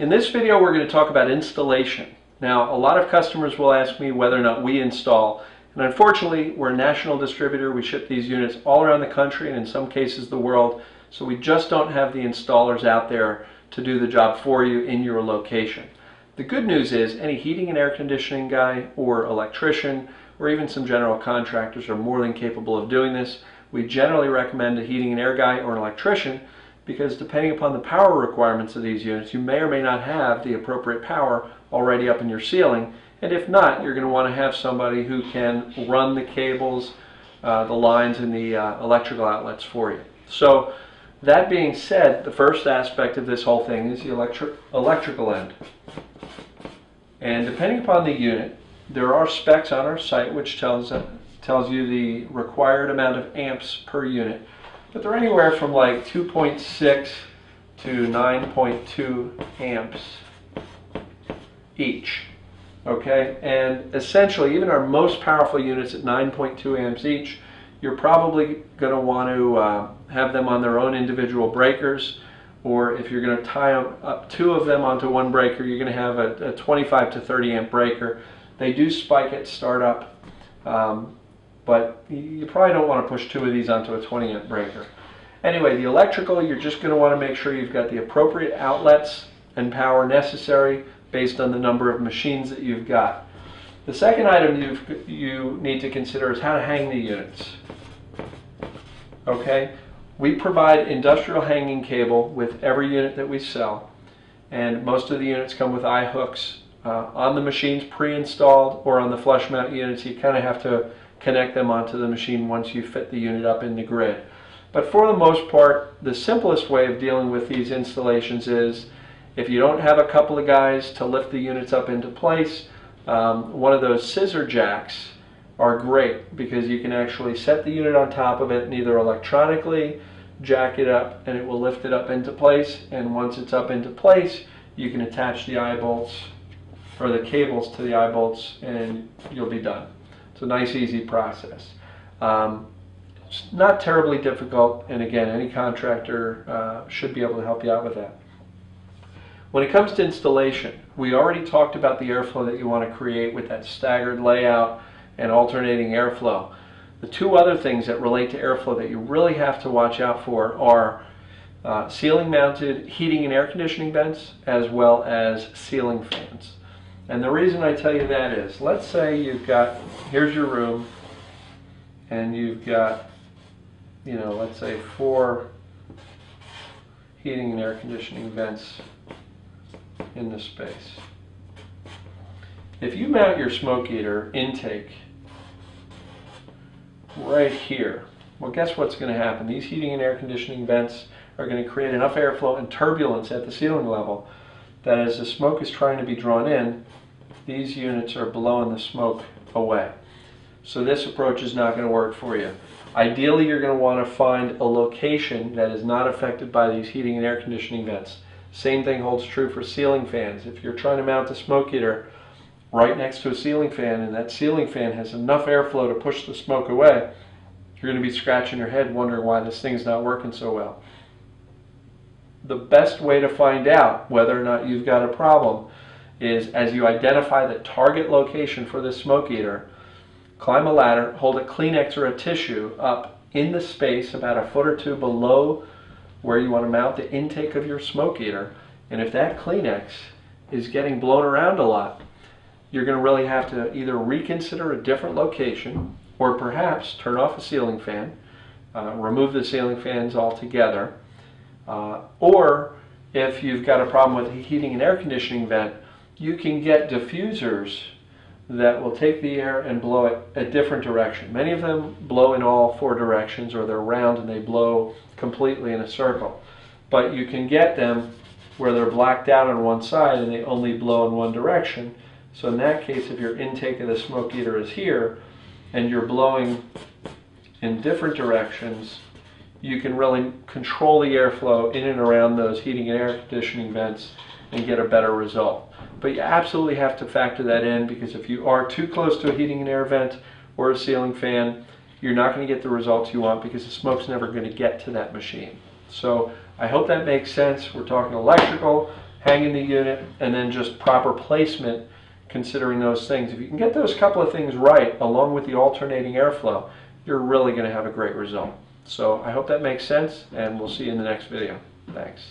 in this video we're going to talk about installation. Now, a lot of customers will ask me whether or not we install, and unfortunately we're a national distributor. We ship these units all around the country and in some cases the world, so we just don't have the installers out there to do the job for you in your location. The good news is any heating and air conditioning guy or electrician or even some general contractors are more than capable of doing this. We generally recommend a heating and air guy or an electrician because depending upon the power requirements of these units, you may or may not have the appropriate power already up in your ceiling, and if not, you're going to want to have somebody who can run the cables, the lines, and the electrical outlets for you. So that being said, the first aspect of this whole thing is the electrical end. And depending upon the unit, there are specs on our site which tells you the required amount of amps per unit, but they're anywhere from like 2.6 to 9.2 amps each. Okay, and essentially even our most powerful units at 9.2 amps each, you're probably going to want to have them on their own individual breakers, or if you're going to tie up two of them onto one breaker, you're going to have a 25 to 30 amp breaker. They do spike at startup, but you probably don't want to push two of these onto a 20 amp breaker. Anyway, the electrical, you're just going to want to make sure you've got the appropriate outlets and power necessary based on the number of machines that you've got. The second item you need to consider is how to hang the units. Okay, we provide industrial hanging cable with every unit that we sell, and most of the units come with eye hooks on the machines pre-installed, or on the flush mount units you kind of have to connect them onto the machine once you fit the unit up in the grid. But for the most part, the simplest way of dealing with these installations is if you don't have a couple of guys to lift the units up into place, one of those scissor jacks are great because you can actually set the unit on top of it and either electronically jack it up and it will lift it up into place, and once it's up into place you can attach the eye bolts or the cables to the eye bolts and you'll be done. It's a nice easy process. It's not terribly difficult, and again, any contractor should be able to help you out with that. When it comes to installation, we already talked about the airflow that you want to create with that staggered layout and alternating airflow. The two other things that relate to airflow that you really have to watch out for are ceiling mounted heating and air conditioning vents as well as ceiling fans. And the reason I tell you that is, let's say you've got, here's your room, and you've got, you know, let's say 4 heating and air conditioning vents in the space. If you mount your smoke heater intake right here, well, guess what's going to happen? These heating and air conditioning vents are going to create enough airflow and turbulence at the ceiling level that as the smoke is trying to be drawn in, these units are blowing the smoke away. So this approach is not going to work for you. Ideally, you're going to want to find a location that is not affected by these heating and air conditioning vents. Same thing holds true for ceiling fans. If you're trying to mount a smoke heater right next to a ceiling fan and that ceiling fan has enough airflow to push the smoke away, you're going to be scratching your head wondering why this thing's not working so well. The best way to find out whether or not you've got a problem is, as you identify the target location for this smoke heater, climb a ladder, hold a Kleenex or a tissue up in the space about a foot or two below where you want to mount the intake of your smoke heater, and if that Kleenex is getting blown around a lot, you're going to really have to either reconsider a different location or perhaps turn off a ceiling fan, remove the ceiling fans altogether, or if you've got a problem with the heating and air conditioning vent, you can get diffusers that will take the air and blow it a different direction. Many of them blow in all 4 directions, or they're round and they blow completely in a circle. But you can get them where they're blacked out on one side and they only blow in one direction. So in that case, if your intake of the smoke heater is here and you're blowing in different directions, you can really control the airflow in and around those heating and air conditioning vents and get a better result. But you absolutely have to factor that in, because if you are too close to a heating and air vent or a ceiling fan, you're not going to get the results you want because the smoke's never going to get to that machine. So I hope that makes sense. We're talking electrical, hanging the unit, and then just proper placement considering those things. If you can get those couple of things right, along with the alternating airflow, you're really going to have a great result. So I hope that makes sense, and we'll see you in the next video. Thanks.